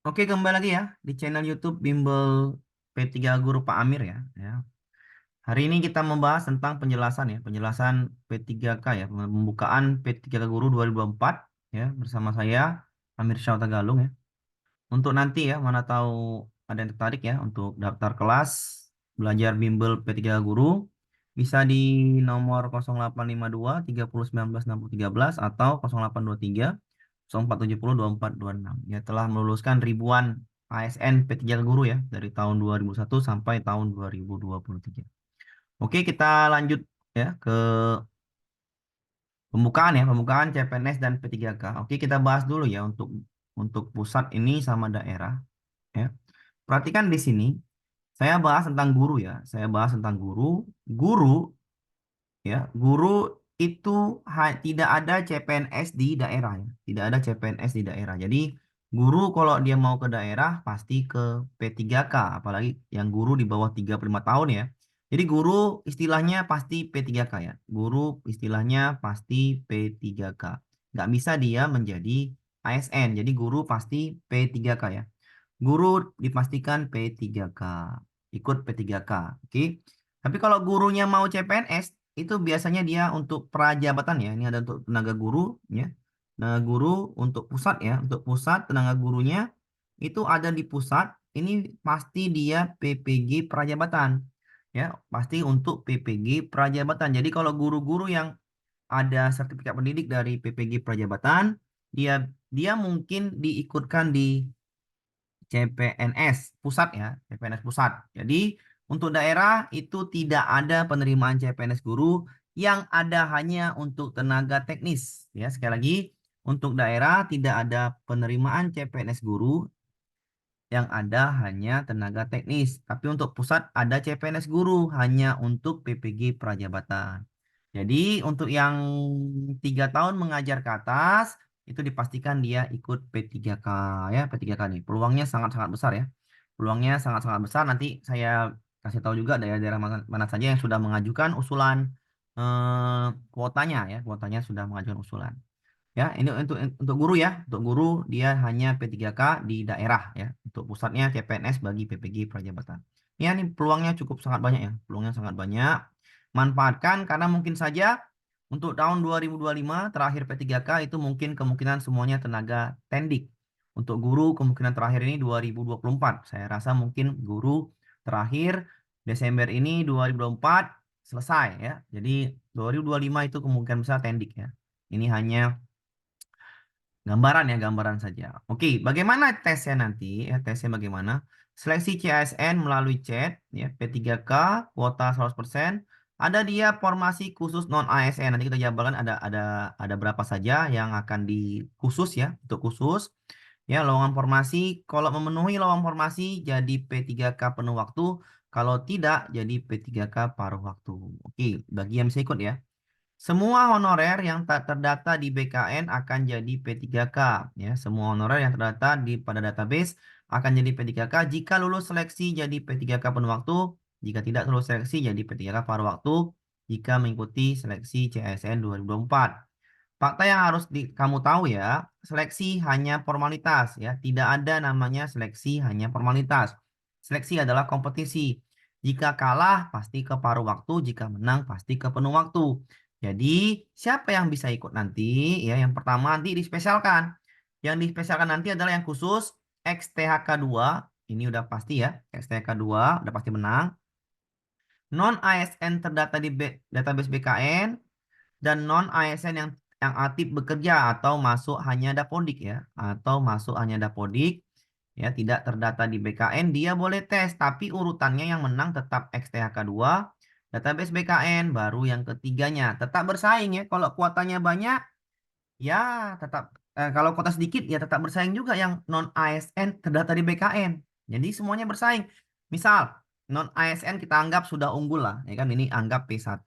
Oke, kembali lagi ya di channel YouTube Bimbel P3 Guru Pak Amir ya. Hari ini kita membahas tentang penjelasan ya, penjelasan P3K ya, pembukaan P3K Guru 2024 ya bersama saya Amir Syah Tagalung ya. Untuk nanti ya, mana tahu ada yang tertarik ya untuk daftar kelas belajar Bimbel P3 Guru bisa di nomor 0852 30 19 60 13 atau 0823 0470 2426 ya telah meluluskan ribuan ASN P3 Guru ya dari tahun 2001 sampai tahun 2023. Oke, kita lanjut ya ke pembukaan ya, pembukaan CPNS dan P3K. Oke, kita bahas dulu ya untuk pusat ini sama daerah ya. Perhatikan di sini saya bahas tentang guru ya. Saya bahas tentang guru. Guru ya, guru itu tidak ada CPNS di daerah ya. Tidak ada CPNS di daerah. Jadi guru kalau dia mau ke daerah pasti ke P3K, apalagi yang guru di bawah 35 tahun ya. Jadi guru istilahnya pasti P3K ya. Guru istilahnya pasti P3K. Nggak bisa dia menjadi ASN. Jadi guru pasti P3K ya. Guru dipastikan P3K. Ikut P3K. Oke. Tapi kalau gurunya mau CPNS, itu biasanya dia untuk prajabatan ya. Ini ada untuk tenaga guru ya. Tenaga guru untuk pusat ya. Untuk pusat tenaga gurunya itu ada di pusat. Ini pasti dia PPG prajabatan. Ya, pasti untuk PPG prajabatan. Jadi kalau guru-guru yang ada sertifikat pendidik dari PPG prajabatan, dia dia mungkin diikutkan di CPNS pusat ya, CPNS pusat. Jadi untuk daerah itu tidak ada penerimaan CPNS guru, yang ada hanya untuk tenaga teknis. Ya, sekali lagi untuk daerah tidak ada penerimaan CPNS guru, yang ada hanya tenaga teknis. Tapi untuk pusat ada CPNS guru hanya untuk PPG prajabatan. Jadi untuk yang 3 tahun mengajar ke atas itu dipastikan dia ikut P3K ya, P3K nih. Peluangnya sangat-sangat besar ya. Peluangnya sangat-sangat besar. Nanti saya kasih tahu juga daerah-daerah mana, mana saja yang sudah mengajukan usulan kuotanya ya, kuotanya sudah mengajukan usulan. Ya, ini untuk guru ya. Untuk guru dia hanya P3K di daerah ya. Untuk pusatnya CPNS bagi PPG prajabatan. Ya, ini peluangnya cukup sangat banyak ya. Peluangnya sangat banyak. Manfaatkan karena mungkin saja untuk tahun 2025 terakhir P3K itu mungkin kemungkinan semuanya tenaga tendik. Untuk guru kemungkinan terakhir ini 2024. Saya rasa mungkin guru terakhir Desember ini 2024 selesai ya. Jadi 2025 itu kemungkinan besar tendik ya. Ini hanya gambaran ya, gambaran saja. Oke, bagaimana tesnya nanti? Ya, tesnya bagaimana? Seleksi CASN melalui chat, ya, P3K, kuota 100%. Ada dia formasi khusus non ASN. Nanti kita jabarkan ada berapa saja yang akan di khusus ya, untuk khusus. Ya, lowongan formasi. Kalau memenuhi lowongan formasi jadi P3K penuh waktu. Kalau tidak jadi P3K paruh waktu. Oke, bagi yang bisa ikut ya. Semua honorer yang tak terdata di BKN akan jadi P3K ya. Semua honorer yang terdata pada database akan jadi P3K jika lulus seleksi jadi P3K penuh waktu, jika tidak lulus seleksi jadi P3K paruh waktu jika mengikuti seleksi CSN 2024. Fakta yang harus kamu tahu ya, seleksi hanya formalitas ya, tidak ada namanya seleksi hanya formalitas. Seleksi adalah kompetisi. Jika kalah pasti ke paruh waktu, jika menang pasti ke penuh waktu. Jadi, siapa yang bisa ikut nanti? Ya, yang pertama nanti dispesialkan. Yang dispesialkan nanti adalah yang khusus XTHK2. Ini udah pasti ya, XTHK2 udah pasti menang. Non ASN terdata di database BKN dan non ASN yang aktif bekerja atau masuk hanya dapodik ya, atau masuk hanya dapodik ya, tidak terdata di BKN, dia boleh tes, tapi urutannya yang menang tetap XTHK2, database BKN, baru yang ketiganya. Tetap bersaing ya, kalau kuotanya banyak, ya tetap, kalau kuota sedikit, ya tetap bersaing juga yang non ASN terdata di BKN. Jadi semuanya bersaing. Misal, non ASN kita anggap sudah unggul lah, ya kan, ini anggap P1,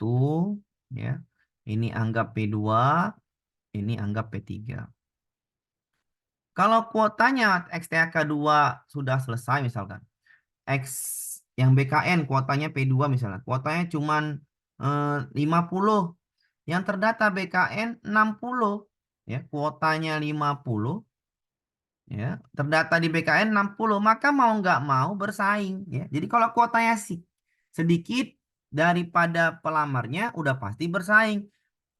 ya. Ini anggap P2, ini anggap P3. Kalau kuotanya XTHK2 sudah selesai misalkan, X yang BKN kuotanya P2 misalnya, kuotanya cuman 50, yang terdata BKN 60, ya, kuotanya 50, ya, terdata di BKN 60, maka mau nggak mau bersaing, ya. Jadi kalau kuotanya sedikit daripada pelamarnya, udah pasti bersaing.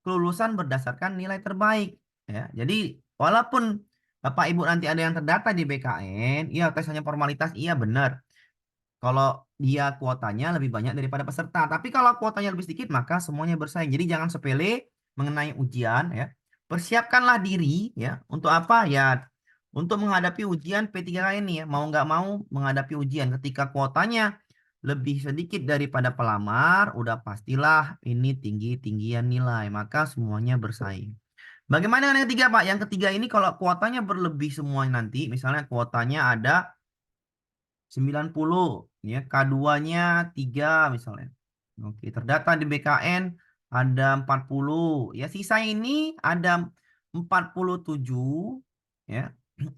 Kelulusan berdasarkan nilai terbaik, ya. Jadi walaupun Bapak Ibu nanti ada yang terdata di BKN, iya tes hanya formalitas, iya benar. Kalau dia kuotanya lebih banyak daripada peserta, tapi kalau kuotanya lebih sedikit, maka semuanya bersaing. Jadi jangan sepele mengenai ujian, ya. Persiapkanlah diri, ya. Untuk apa? Ya, untuk menghadapi ujian P3K ini, ya. Mau nggak mau menghadapi ujian ketika kuotanya lebih sedikit daripada pelamar, udah pastilah ini tinggi-tinggian nilai, maka semuanya bersaing. Bagaimana dengan yang ketiga, Pak? Yang ketiga ini kalau kuotanya berlebih semua nanti, misalnya kuotanya ada 90, ya, K2-nya 3 misalnya. Oke, terdata di BKN ada 40, ya, sisa ini ada 47, ya.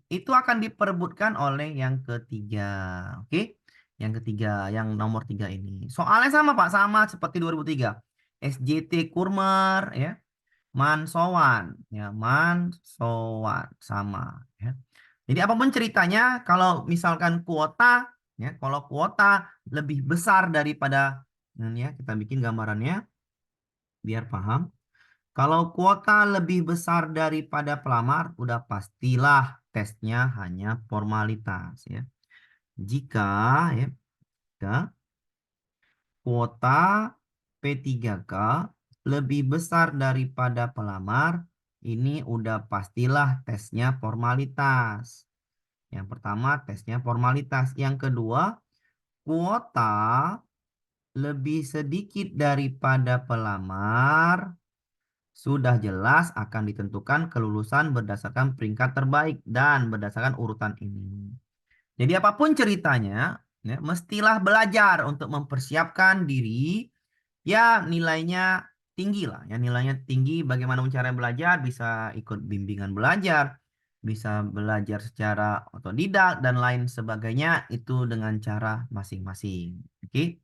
Itu akan diperebutkan oleh yang ketiga. Oke. Yang ketiga, yang nomor 3 ini. Soalnya sama, Pak, sama seperti 2003. SJT Kurmer, ya. Mansowan, ya, Mansowan sama, ya. Jadi apapun ceritanya, kalau misalkan kuota, ya, kalau kuota lebih besar daripada, ya, kita bikin gambarannya biar paham. Kalau kuota lebih besar daripada pelamar, udah pastilah tesnya hanya formalitas, ya. Jika, ya, jika kuota P3K lebih besar daripada pelamar, ini udah pastilah tesnya formalitas. Yang pertama tesnya formalitas. Yang kedua, kuota lebih sedikit daripada pelamar, sudah jelas akan ditentukan kelulusan berdasarkan peringkat terbaik dan berdasarkan urutan ini. Jadi apapun ceritanya, ya, mestilah belajar untuk mempersiapkan diri, ya, nilainya tinggi lah, ya, nilainya tinggi. Bagaimana cara belajar? Bisa ikut bimbingan belajar, bisa belajar secara otodidak dan lain sebagainya, itu dengan cara masing-masing. Oke.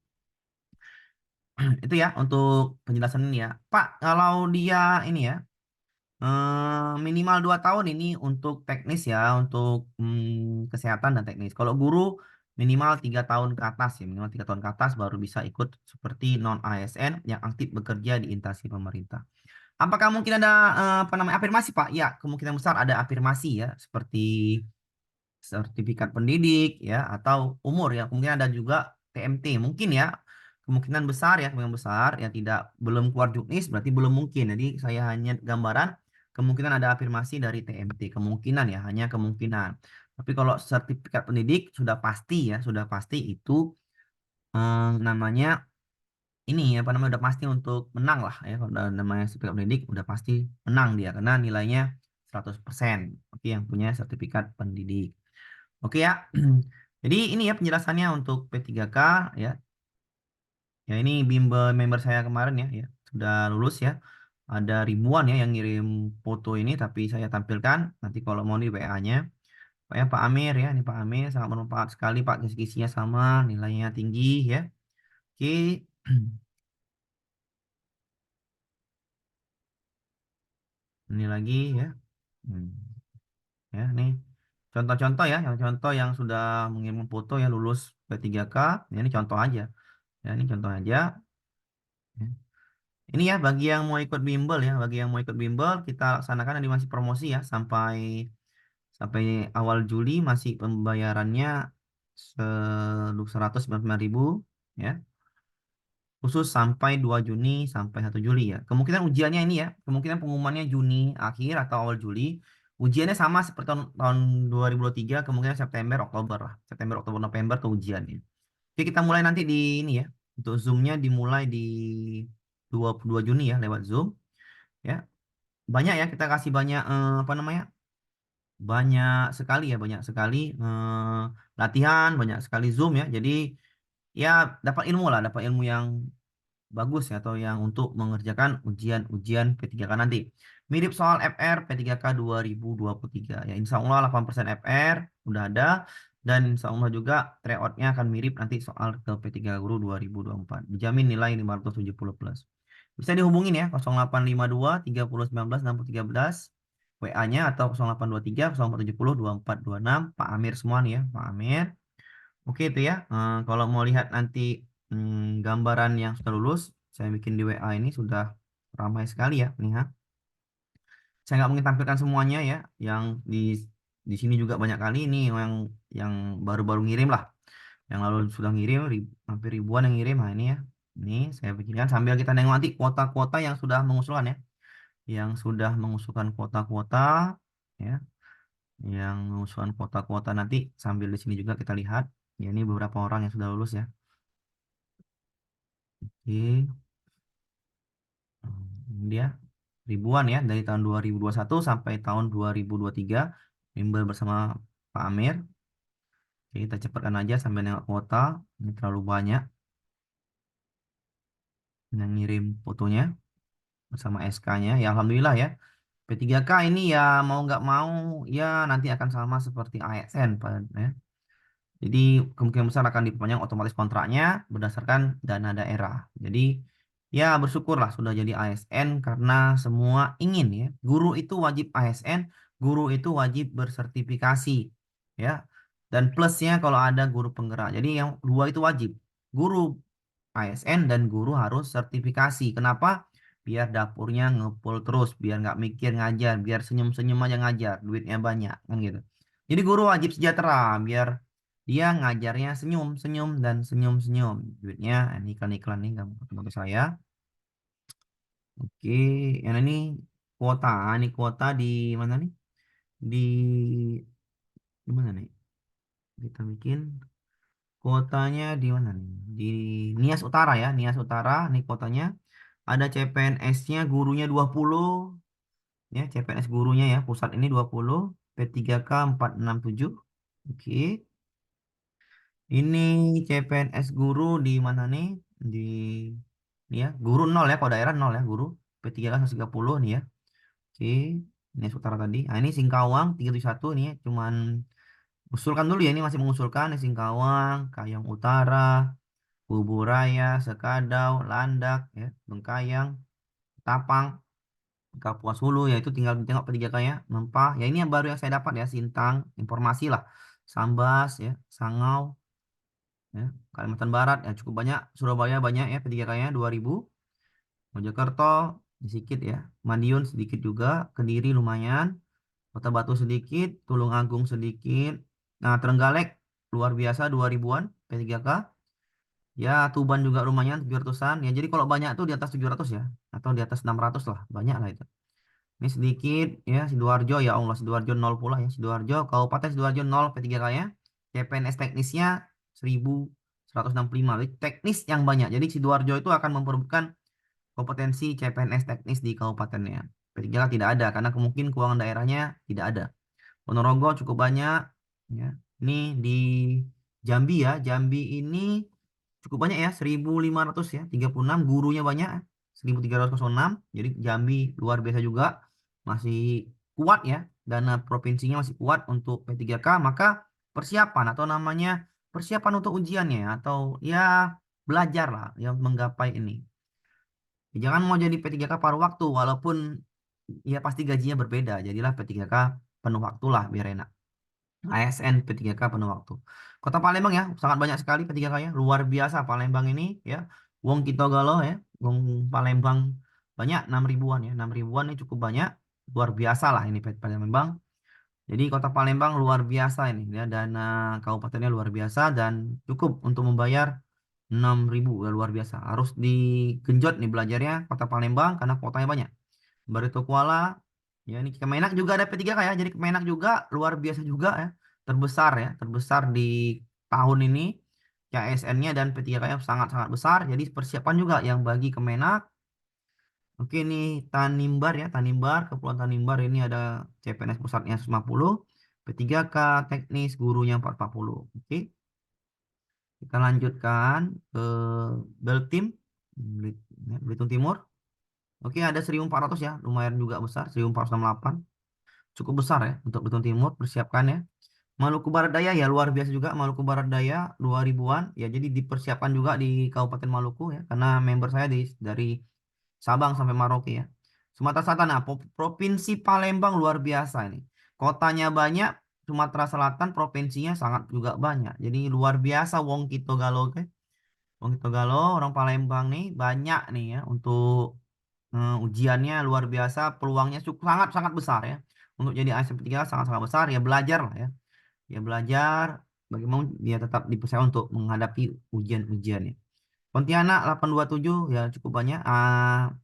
Itu ya untuk penjelasan ini, ya, Pak. Kalau dia ini, ya, minimal 2 tahun ini untuk teknis, ya, untuk kesehatan dan teknis. Kalau guru minimal 3 tahun ke atas, ya, minimal 3 tahun ke atas baru bisa ikut seperti non ASN yang aktif bekerja di instansi pemerintah. Apakah mungkin ada apa namanya afirmasi, Pak? Ya, kemungkinan besar ada afirmasi, ya, seperti sertifikat pendidik, ya, atau umur, ya, kemungkinan ada juga TMT mungkin, ya, kemungkinan besar, ya, tidak belum keluar juknis berarti belum mungkin. Jadi saya hanya gambaran kemungkinan ada afirmasi dari TMT, kemungkinan, ya, hanya kemungkinan. Tapi kalau sertifikat pendidik sudah pasti, ya, sudah pasti itu namanya ini, apa namanya, udah pasti untuk menang lah, ya. Kalau udah namanya sertifikat pendidik udah pasti menang dia karena nilainya 100%. Oke, yang punya sertifikat pendidik. Oke, ya. Jadi ini, ya, penjelasannya untuk P3K, ya. Ya, ini bimbel member saya kemarin, ya, ya, sudah lulus, ya. Ada ribuan, ya, yang ngirim foto ini, tapi saya tampilkan nanti kalau mau di WA-nya. Pak, ya, Pak Amir, ya, ini Pak Amir sangat bermanfaat sekali, Pak, kisi-kisinya sama, nilainya tinggi, ya. Oke. Ini lagi, ya. Hmm. Ya, nih contoh-contoh, ya, yang contoh yang sudah mengirim foto, ya, lulus P3K. Ya, ini contoh aja, ya, ini contoh aja, ya. Ini, ya, bagi yang mau ikut bimbel, ya, bagi yang mau ikut bimbel kita laksanakan ini masih promosi, ya, sampai sampai awal Juli masih pembayarannya 199.000, ya, khusus sampai 2 Juni sampai 1 Juli, ya. Kemungkinan ujiannya ini, ya, kemungkinan pengumumannya Juni akhir atau awal Juli. Ujiannya sama seperti tahun 2023, kemungkinan September, Oktober lah. September, Oktober, November tuh ujiannya. Oke, kita mulai nanti di ini, ya. Untuk Zoom-nya dimulai di 22 Juni, ya, lewat Zoom, ya. Banyak, ya, kita kasih banyak apa namanya? Banyak sekali, ya, banyak sekali latihan, banyak sekali Zoom, ya. Jadi, ya, dapat ilmu lah, dapat ilmu yang bagus, ya, atau yang untuk mengerjakan ujian-ujian P3K nanti. Mirip soal FR P3K 2023, ya, insya Allah 8% FR udah ada, dan insya Allah juga tryout-nya akan mirip nanti soal ke P3 Guru 2024. Dijamin nilai 570 plus. Bisa dihubungin, ya, 0852 30 19 60 13. WA-nya atau 0823 0470 2426 Pak Amir semua nih ya, Pak Amir. Oke itu ya. Kalau mau lihat nanti gambaran yang sudah lulus, saya bikin di WA ini sudah ramai sekali ya. Nih, ha. Saya nggak mungkin tampilkan semuanya ya. Yang di sini juga banyak kali ini yang baru-baru ngirim lah. Yang lalu sudah ngirim hampir ribuan yang ngirim. Nah ini ya. Ini saya bikinkan sambil kita nengok nanti kuota-kuota yang sudah mengusulkan ya. Yang sudah mengusulkan kuota-kuota ya. Yang mengusulkan kuota-kuota nanti sambil di sini juga kita lihat. Ya ini beberapa orang yang sudah lulus ya. Oke. Ini dia ribuan ya dari tahun 2021 sampai tahun 2023 bimbel bersama Pak Amir. Oke, kita cepatkan aja sampai nengok kuota. Ini terlalu banyak yang ngirim fotonya bersama SK-nya. Ya Alhamdulillah ya. P3K ini ya mau nggak mau ya nanti akan sama seperti ASN Pak ya. Jadi kemungkinan besar akan diperpanjang otomatis kontraknya berdasarkan dana daerah. Jadi ya bersyukurlah sudah jadi ASN karena semua ingin ya. Guru itu wajib ASN, guru itu wajib bersertifikasi ya. Dan plusnya kalau ada guru penggerak. Jadi yang dua itu wajib. Guru ASN dan guru harus sertifikasi. Kenapa? Biar dapurnya ngepul terus, biar nggak mikir ngajar, biar senyum-senyum aja ngajar, duitnya banyak kan gitu. Jadi guru wajib sejahtera, biar dia ngajarnya senyum-senyum dan senyum-senyum. Duitnya ini iklan-iklan nih untuk saya. Oke, yang ini kuota. Ini kuota di mana nih? Di mana nih? Kita bikin kuotanya di mana nih? Di Nias Utara ya, Nias Utara. Nih kuotanya. Ada CPNS-nya gurunya 20 ya, CPNS gurunya ya, pusat ini 20, P3K 467. Oke. Ini CPNS guru di mana nih? Di ini ya, guru nol ya, kalau daerah nol ya, guru. P3K 130 nih ya. Oke. Ini Utara tadi. Nah, ini Singkawang 371 nih ya, cuman usulkan dulu ya, ini masih mengusulkan di Singkawang, Kayong Utara, Kuburaya, Sekadau, Landak ya, Bengkayang, Tapang, Kapuas Hulu ya itu tinggal tengok P3K-nya Mempah ya ini yang baru yang saya dapat ya Sintang informasi lah Sambas ya Sangau ya Kalimantan Barat ya cukup banyak Surabaya banyak ya P3K-nya 2000 Mojokerto sedikit ya Madiun sedikit juga Kediri lumayan Kota Batu sedikit Tulung Agung sedikit nah Trenggalek luar biasa 2000-an P3K ya Tuban juga lumayan 700-an ya jadi kalau banyak tuh di atas 700 ya atau di atas 600 lah banyak lah itu. Ini sedikit ya Sidoarjo ya Allah Sidoarjo nol pula ya Sidoarjo Kabupaten Sidoarjo nol P3K ya CPNS teknisnya 1165 jadi teknis yang banyak jadi Sidoarjo itu akan memperebutkan kompetensi CPNS teknis di kabupatennya P3K tidak ada karena kemungkinan keuangan daerahnya tidak ada Ponorogo cukup banyak ya ini di Jambi ya Jambi ini cukup banyak ya 1500 ya 36 gurunya banyak 1306 jadi Jambi luar biasa juga masih kuat ya dana provinsinya masih kuat untuk P3K maka persiapan atau namanya persiapan untuk ujiannya atau ya belajar lah yang menggapai ini. Jangan mau jadi P3K paruh waktu walaupun ya pasti gajinya berbeda jadilah P3K penuh waktu lah biar enak. ASN P3K penuh waktu. Kota Palembang ya, sangat banyak sekali P3K ya. Luar biasa Palembang ini ya. Wong Kito Galo ya. Wong Palembang banyak 6 ribuan ya. 6 ribuan ini cukup banyak. Luar biasa lah ini Palembang. Jadi Kota Palembang luar biasa ini ya. Dana kabupatennya luar biasa dan cukup untuk membayar 6 ribu ya, luar biasa. Harus digenjot nih belajarnya Kota Palembang karena kotanya banyak. Barito Kuala ya ini Kemenak juga ada P3K ya jadi Kemenak juga luar biasa juga ya terbesar di tahun ini KSN-nya dan P3K-nya sangat-sangat besar jadi persiapan juga yang bagi Kemenak oke ini Tanimbar ya Tanimbar Kepulauan Tanimbar ini ada CPNS pusatnya 150 P3K teknis gurunya 440 oke kita lanjutkan ke Beltim Belitung Timur oke ada 1400 ya lumayan juga besar 1468 cukup besar ya untuk Belitung Timur persiapkan ya. Maluku Barat Daya ya luar biasa juga Maluku Barat Daya 2000-an ya jadi dipersiapkan juga di Kabupaten Maluku ya karena member saya dari Sabang sampai Merauke ya. Sumatera Selatan, nah, Provinsi Palembang luar biasa ini. Kotanya banyak, Sumatera Selatan provinsinya sangat juga banyak. Jadi luar biasa Wong Kito Galo, oke. Wong Kito Galo, orang Palembang nih banyak nih ya untuk ujiannya luar biasa, peluangnya sangat sangat besar ya. Untuk jadi ASN 3 sangat sangat besar ya, belajar lah ya. Ya belajar bagaimana dia tetap dipercaya untuk menghadapi ujian-ujiannya. Pontianak 827 ya cukup banyak.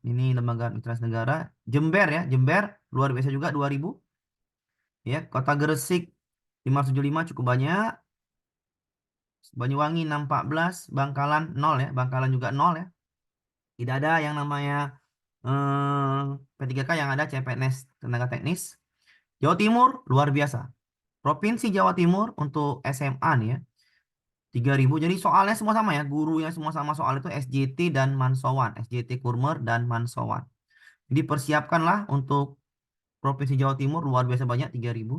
Ini lembaga administrasi negara. Jember ya, Jember luar biasa juga 2000 ya. Kota Gresik 575 cukup banyak. Banyuwangi 614, Bangkalan 0 ya. Bangkalan juga 0 ya. Tidak ada yang namanya P3K, yang ada CPNS tenaga teknis. Jawa Timur luar biasa. Provinsi Jawa Timur untuk SMA nih ya 3000. Jadi soalnya semua sama ya. Gurunya semua sama, soal itu SJT dan Mansowan. SJT Kurmer dan Mansowan. Jadi persiapkanlah untuk Provinsi Jawa Timur luar biasa banyak 3000.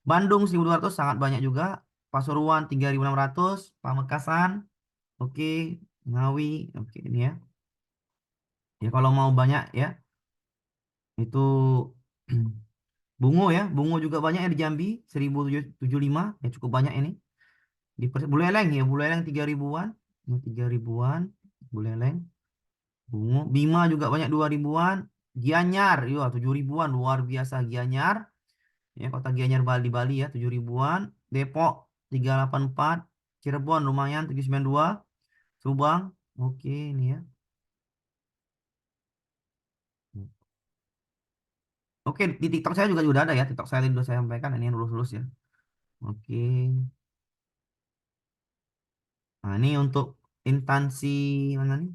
Bandung 1200 sangat banyak juga. Pasuruan 3600. Pamekasan oke. Ngawi oke ini ya. Ya kalau mau banyak ya itu Bungo ya. Bungo juga banyak ya di Jambi 1075 ya cukup banyak ini. Buleleng ya, Buleleng 3000-an. Ini 3000-an Buleleng. Bungo. Bima juga banyak 2000-an. Gianyar ya 7000-an luar biasa Gianyar. Ya, kota Gianyar Bali Bali ya 7000-an. Depok 384. Cirebon lumayan 792. Subang oke ini ya. Oke, di TikTok saya juga ada ya. TikTok saya tadi sudah saya sampaikan ini yang lulus-lulus ya. Oke. Nah, ini untuk instansi mana nih?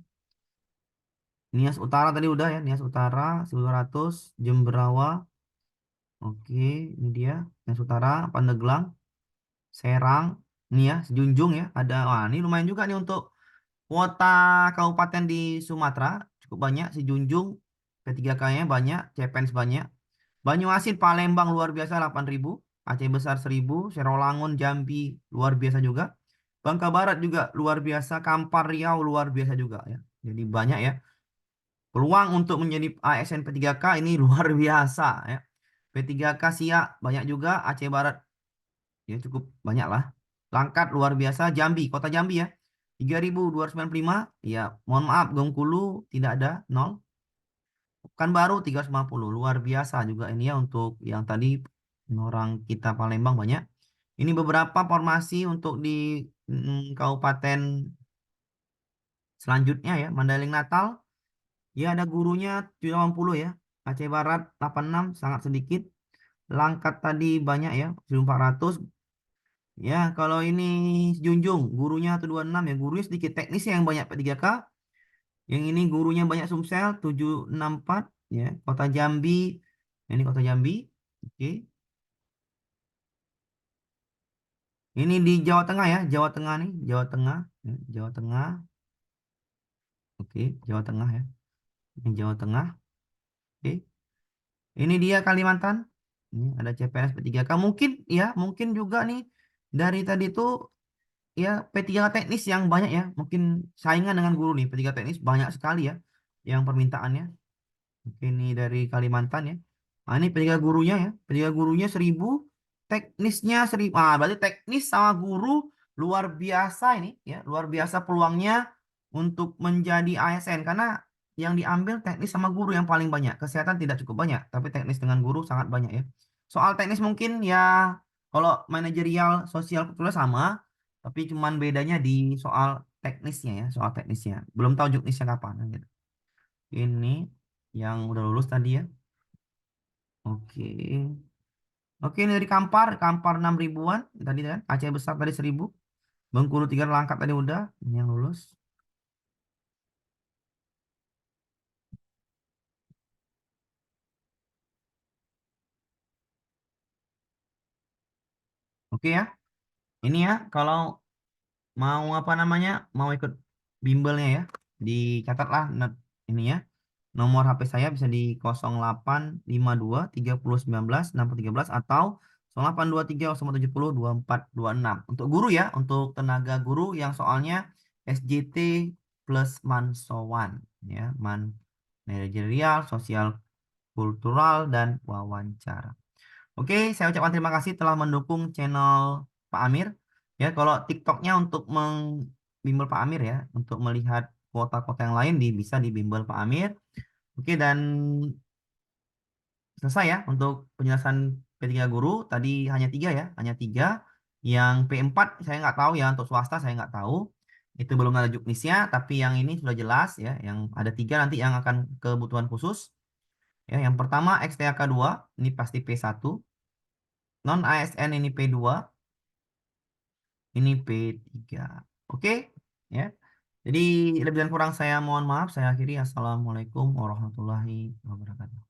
Nias Utara tadi udah ya. Nias Utara 1200. Jemberawa. Oke, ini dia. Nias Utara, Pandeglang, Serang. Ini ya, Junjung ya. Ada, wah ini lumayan juga nih untuk kuota kabupaten di Sumatera. Cukup banyak. Si Junjung, P3K-nya banyak. CPNS banyak. Banyuasin, Palembang luar biasa 8.000. Aceh Besar 1000. Serolangun, Jambi luar biasa juga. Bangka Barat juga luar biasa. Kampar Riau luar biasa juga ya. Jadi banyak ya. Peluang untuk menjadi ASN P3K ini luar biasa ya. P3K Siak banyak juga. Aceh Barat ya cukup banyak lah. Langkat luar biasa. Jambi, kota Jambi ya. 3295. Ya, mohon maaf Bengkulu tidak ada 0. Pekanbaru 350. Luar biasa juga ini ya untuk yang tadi orang kita Palembang banyak. Ini beberapa formasi untuk di kabupaten selanjutnya ya. Mandailing Natal. Ya ada gurunya 780 ya. Aceh Barat 86 sangat sedikit. Langkat tadi banyak ya 1400. Ya kalau ini Junjung gurunya 126 ya. Gurunya sedikit teknis ya, yang banyak P3K. Yang ini gurunya banyak Sumsel 764 ya. Kota Jambi. Ini kota Jambi. Oke. Ini di Jawa Tengah ya. Jawa Tengah nih. Jawa Tengah. Ya, Jawa Tengah. Oke. Jawa Tengah ya. Ini Jawa Tengah. Oke. Ini dia Kalimantan. Ini ada CPNS P3K. Mungkin ya, mungkin juga nih dari tadi tuh ya P3K teknis yang banyak ya. Mungkin saingan dengan guru nih. P3K teknis banyak sekali ya yang permintaannya. Mungkin ini dari Kalimantan ya. Nah, ini P3K gurunya ya. P3K gurunya 1000, teknisnya 1000. Berarti teknis sama guru luar biasa ini ya. Luar biasa peluangnya untuk menjadi ASN karena yang diambil teknis sama guru yang paling banyak. Kesehatan tidak cukup banyak, tapi teknis dengan guru sangat banyak ya. Soal teknis mungkin ya kalau manajerial sosial kultural sama, tapi cuman bedanya di soal teknisnya ya, soal teknisnya. Belum tahu juknisnya kapan gitu. Ini yang udah lulus tadi ya. Oke. Oke, ini dari Kampar, Kampar 6000-an tadi kan. Aceh Besar tadi 1000. Bengkulu 3 Langkat tadi udah. Ini yang lulus. Oke ya. Ini ya kalau mau apa namanya? Mau ikut bimbelnya ya. Dicatatlah ini ya. Nomor HP saya bisa di 0852 3019 6013 atau 0823 070 2426. Untuk guru ya, untuk tenaga guru yang soalnya SJT plus Mansowan ya, manajerial, sosial kultural, dan wawancara. Oke, saya ucapkan terima kasih telah mendukung channel Pak Amir. Ya, kalau TikToknya untuk membimbel Pak Amir ya, untuk melihat kota-kota yang lain bisa di bimbel Pak Amir. Oke, dan selesai ya untuk penjelasan P3 guru. Tadi hanya tiga ya, hanya tiga. Yang P4 saya nggak tahu ya, untuk swasta saya nggak tahu. Itu belum ada juknisnya, tapi yang ini sudah jelas ya. Yang ada tiga nanti yang akan kebutuhan khusus. Ya, yang pertama XTAK 2, ini pasti P1. Non ASN ini P2, ini P3. Oke, ya. Jadi lebih dan kurang saya mohon maaf. Saya akhiri. Assalamualaikum warahmatullahi wabarakatuh.